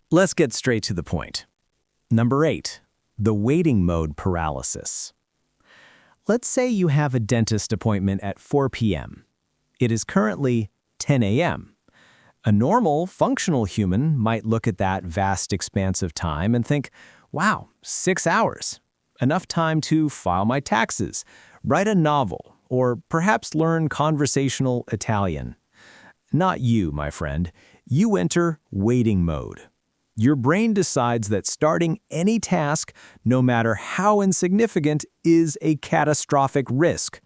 Let's get straight to the point. Number 8, the waiting mode paralysis. Let's say you have a dentist appointment at 4 p.m. It is currently 10 a.m. A normal, functional human might look at that vast expanse of time and think, wow, 6 hours. Enough time to file my taxes, write a novel, or perhaps learn conversational Italian. Not you, my friend. You enter waiting mode. Your brain decides that starting any task, no matter how insignificant, is a catastrophic risk.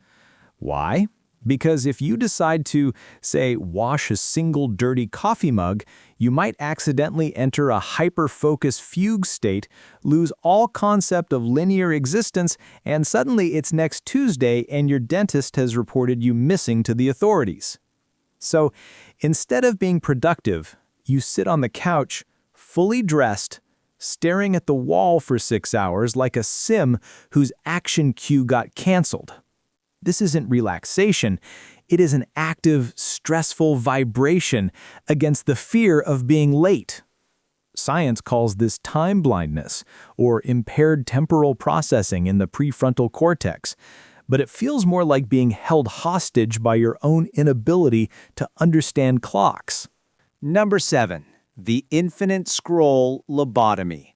Why? Because if you decide to, say, wash a single dirty coffee mug, you might accidentally enter a hyper-focus fugue state, lose all concept of linear existence, and suddenly it's next Tuesday and your dentist has reported you missing to the authorities. So, instead of being productive, you sit on the couch, fully dressed, staring at the wall for 6 hours like a sim whose action cue got canceled. This isn't relaxation, it is an active, stressful vibration against the fear of being late. Science calls this time blindness, or impaired temporal processing in the prefrontal cortex, but it feels more like being held hostage by your own inability to understand clocks. Number 7. The infinite scroll lobotomy.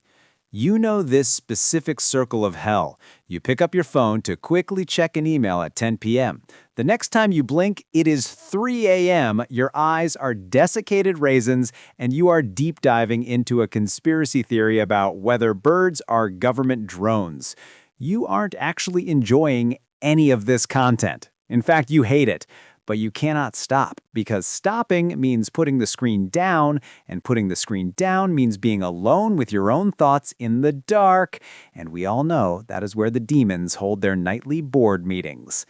You know this specific circle of hell. You pick up your phone to quickly check an email at 10 p.m. The next time you blink, it is 3 a.m., your eyes are desiccated raisins, and you are deep diving into a conspiracy theory about whether birds are government drones. You aren't actually enjoying any of this content. In fact, you hate it. But you cannot stop, because stopping means putting the screen down, and putting the screen down means being alone with your own thoughts in the dark, and we all know that is where the demons hold their nightly board meetings.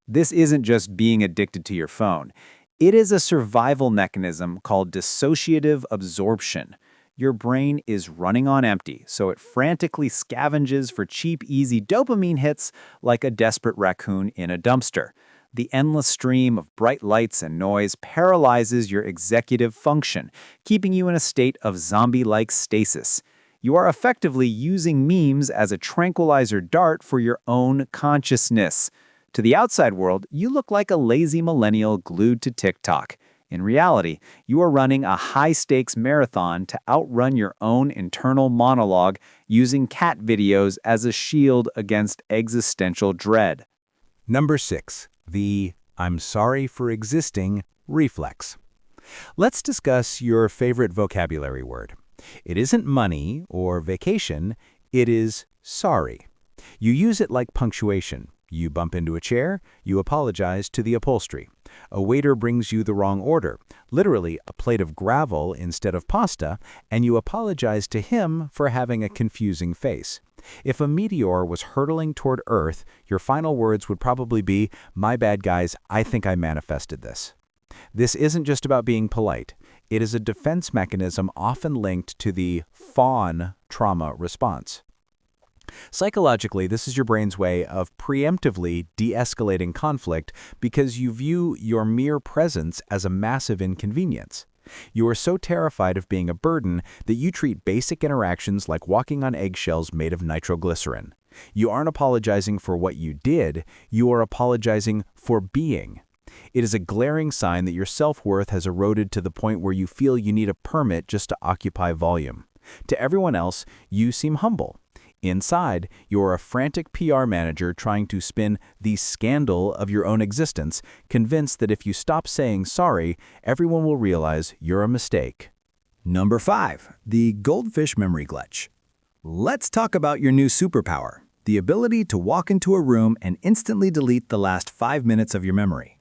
This isn't just being addicted to your phone. It is a survival mechanism called dissociative absorption. Your brain is running on empty, so it frantically scavenges for cheap, easy dopamine hits like a desperate raccoon in a dumpster. The endless stream of bright lights and noise paralyzes your executive function, keeping you in a state of zombie-like stasis. You are effectively using memes as a tranquilizer dart for your own consciousness. To the outside world, you look like a lazy millennial glued to TikTok. In reality, you are running a high-stakes marathon to outrun your own internal monologue, using cat videos as a shield against existential dread. Number 6. The "I'm sorry for existing" reflex. Let's discuss your favorite vocabulary word. It isn't money or vacation, it is sorry. You use it like punctuation. You bump into a chair, you apologize to the upholstery. A waiter brings you the wrong order, literally a plate of gravel instead of pasta, and you apologize to him for having a confusing face. If a meteor was hurtling toward Earth, your final words would probably be, "My bad, guys, I think I manifested this." This isn't just about being polite. It is a defense mechanism often linked to the fawn trauma response. Psychologically, this is your brain's way of preemptively de-escalating conflict because you view your mere presence as a massive inconvenience. You are so terrified of being a burden that you treat basic interactions like walking on eggshells made of nitroglycerin. You aren't apologizing for what you did, you are apologizing for being. It is a glaring sign that your self-worth has eroded to the point where you feel you need a permit just to occupy volume. To everyone else, you seem humble. Inside, you're a frantic PR manager trying to spin the scandal of your own existence, convinced that if you stop saying sorry, everyone will realize you're a mistake. Number 5, the Goldfish memory glitch. Let's talk about your new superpower, the ability to walk into a room and instantly delete the last 5 minutes of your memory.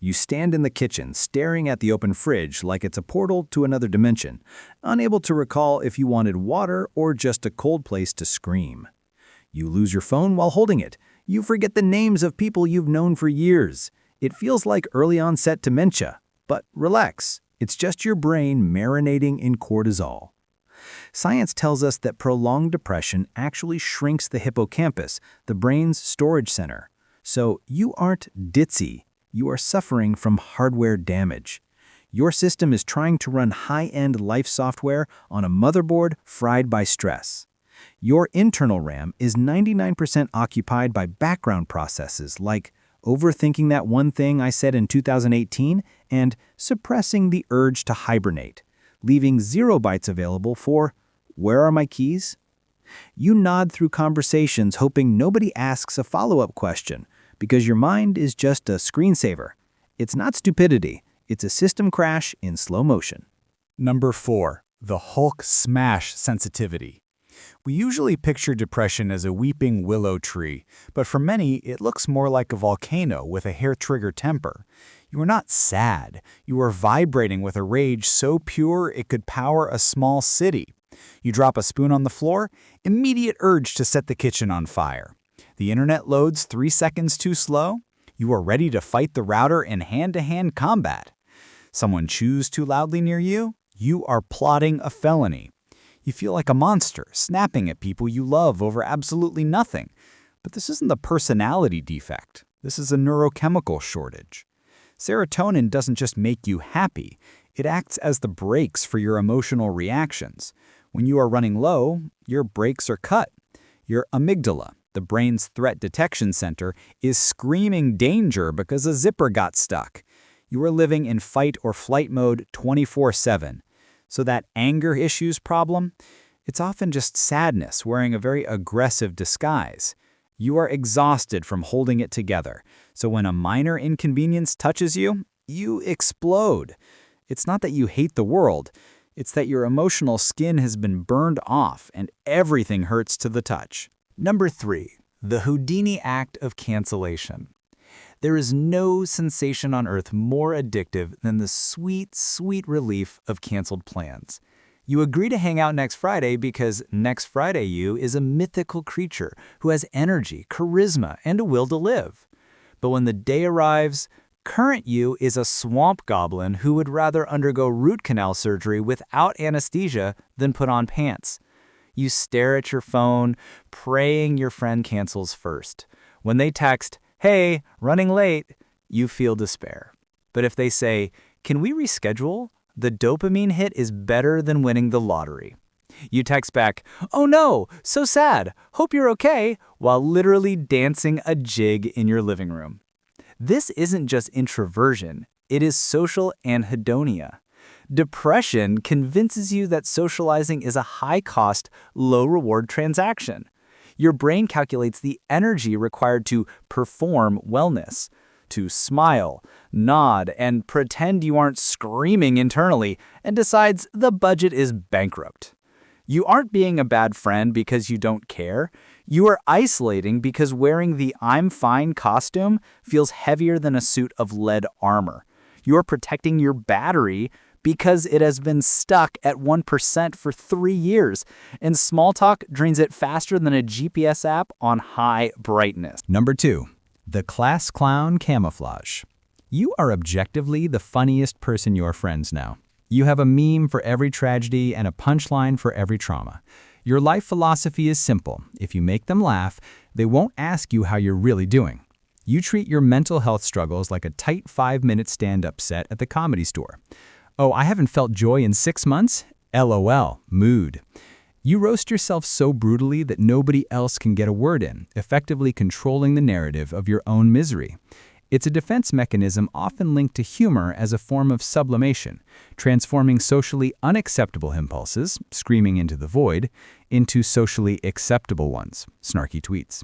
You stand in the kitchen, staring at the open fridge like it's a portal to another dimension, unable to recall if you wanted water or just a cold place to scream. You lose your phone while holding it. You forget the names of people you've known for years. It feels like early onset dementia. But relax, it's just your brain marinating in cortisol. Science tells us that prolonged depression actually shrinks the hippocampus, the brain's storage center. So you aren't ditzy. You are suffering from hardware damage. Your system is trying to run high-end life software on a motherboard fried by stress. Your internal RAM is 99% occupied by background processes like overthinking that one thing I said in 2018 and suppressing the urge to hibernate, leaving 0 bytes available for, "Where are my keys?" You nod through conversations hoping nobody asks a follow-up question because your mind is just a screensaver. It's not stupidity, it's a system crash in slow motion. Number 4, the Hulk smash sensitivity. We usually picture depression as a weeping willow tree, but for many, it looks more like a volcano with a hair-trigger temper. You are not sad. You are vibrating with a rage so pure it could power a small city. You drop a spoon on the floor, immediate urge to set the kitchen on fire. The internet loads 3 seconds too slow. You are ready to fight the router in hand-to-hand combat. Someone chews too loudly near you, you are plotting a felony. You feel like a monster, snapping at people you love over absolutely nothing. But this isn't a personality defect. This is a neurochemical shortage. Serotonin doesn't just make you happy. It acts as the brakes for your emotional reactions. When you are running low, your brakes are cut. Your amygdala, the brain's threat detection center, is screaming danger because a zipper got stuck. You are living in fight or flight mode 24/7. So that anger issues problem, it's often just sadness wearing a very aggressive disguise. You are exhausted from holding it together. So when a minor inconvenience touches you, you explode. It's not that you hate the world. It's that your emotional skin has been burned off and everything hurts to the touch. Number 3, the Houdini act of cancellation. There is no sensation on earth more addictive than the sweet, sweet relief of canceled plans. You agree to hang out next Friday because next Friday you is a mythical creature who has energy, charisma, and a will to live. But when the day arrives, current you is a swamp goblin who would rather undergo root canal surgery without anesthesia than put on pants. You stare at your phone, praying your friend cancels first. When they text, "Hey, running late," you feel despair. But if they say, "Can we reschedule?" the dopamine hit is better than winning the lottery. You text back, "Oh no, so sad, hope you're okay," while literally dancing a jig in your living room. This isn't just introversion, it is social anhedonia. Depression convinces you that socializing is a high-cost, low-reward transaction. Your brain calculates the energy required to perform wellness, to smile, nod, and pretend you aren't screaming internally, and decides the budget is bankrupt. You aren't being a bad friend because you don't care. You are isolating because wearing the "I'm fine" costume feels heavier than a suit of lead armor. You are protecting your battery because it has been stuck at 1% for 3 years, and small talk drains it faster than a GPS app on high brightness. Number 2, the class clown camouflage. You are objectively the funniest person your friends know. You have a meme for every tragedy and a punchline for every trauma. Your life philosophy is simple. If you make them laugh, they won't ask you how you're really doing. You treat your mental health struggles like a tight 5-minute stand-up set at the Comedy Store. "Oh, I haven't felt joy in 6 months? LOL, mood." You roast yourself so brutally that nobody else can get a word in, effectively controlling the narrative of your own misery. It's a defense mechanism often linked to humor as a form of sublimation, transforming socially unacceptable impulses, screaming into the void, into socially acceptable ones, snarky tweets.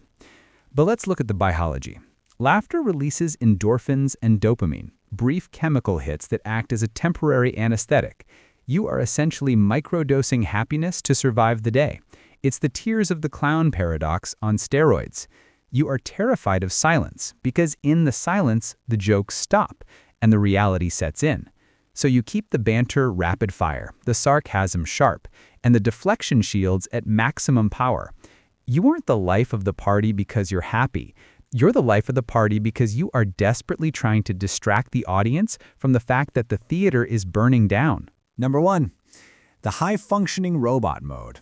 But let's look at the biology. Laughter releases endorphins and dopamine, brief chemical hits that act as a temporary anesthetic. You are essentially microdosing happiness to survive the day. It's the tears of the clown paradox on steroids. You are terrified of silence because in the silence, the jokes stop and the reality sets in. So you keep the banter rapid fire, the sarcasm sharp, and the deflection shields at maximum power. You aren't the life of the party because you're happy. You're the life of the party because you are desperately trying to distract the audience from the fact that the theater is burning down. Number 1, the high-functioning robot mode.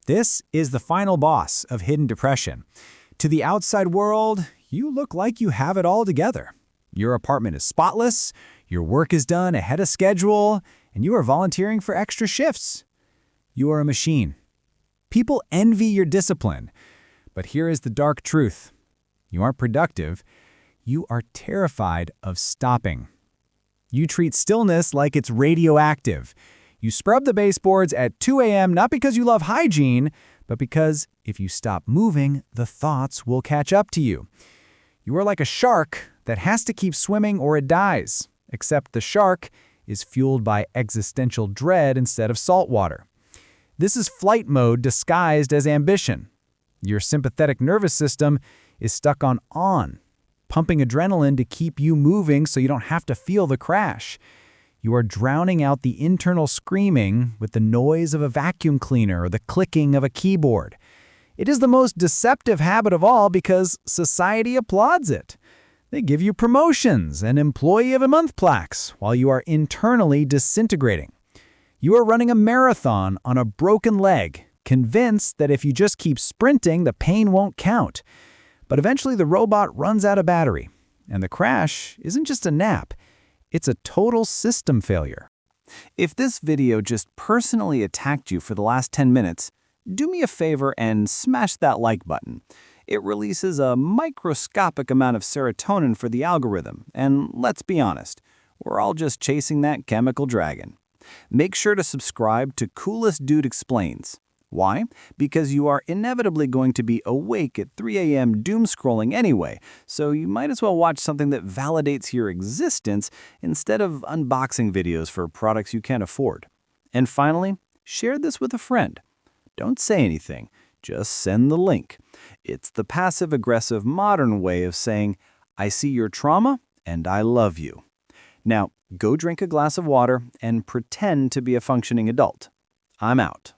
This is the final boss of hidden depression. To the outside world, you look like you have it all together. Your apartment is spotless, Your work is done ahead of schedule, and you are volunteering for extra shifts. You are a machine. People envy your discipline. But here is the dark truth. You aren't productive. You are terrified of stopping. You treat stillness like it's radioactive. You scrub the baseboards at 2 a.m. not because you love hygiene, but because if you stop moving, the thoughts will catch up to you. You are like a shark that has to keep swimming or it dies, except the shark is fueled by existential dread instead of salt water. This is flight mode disguised as ambition. Your sympathetic nervous system is stuck on, pumping adrenaline to keep you moving so you don't have to feel the crash. You are drowning out the internal screaming with the noise of a vacuum cleaner or the clicking of a keyboard. It is the most deceptive habit of all because society applauds it. They give you promotions and Employee of the Month plaques while you are internally disintegrating. You are running a marathon on a broken leg, convinced that if you just keep sprinting, the pain won't count. But eventually the robot runs out of battery, and the crash isn't just a nap, it's a total system failure. If this video just personally attacked you for the last 10 minutes, do me a favor and smash that like button. It releases a microscopic amount of serotonin for the algorithm, and let's be honest, we're all just chasing that chemical dragon. Make sure to subscribe to Coolest Dude Explains. Why? Because you are inevitably going to be awake at 3 a.m. doom scrolling anyway, so you might as well watch something that validates your existence instead of unboxing videos for products you can't afford. And finally, share this with a friend. Don't say anything, just send the link. It's the passive-aggressive modern way of saying, I see your trauma and I love you. Now, go drink a glass of water and pretend to be a functioning adult. I'm out.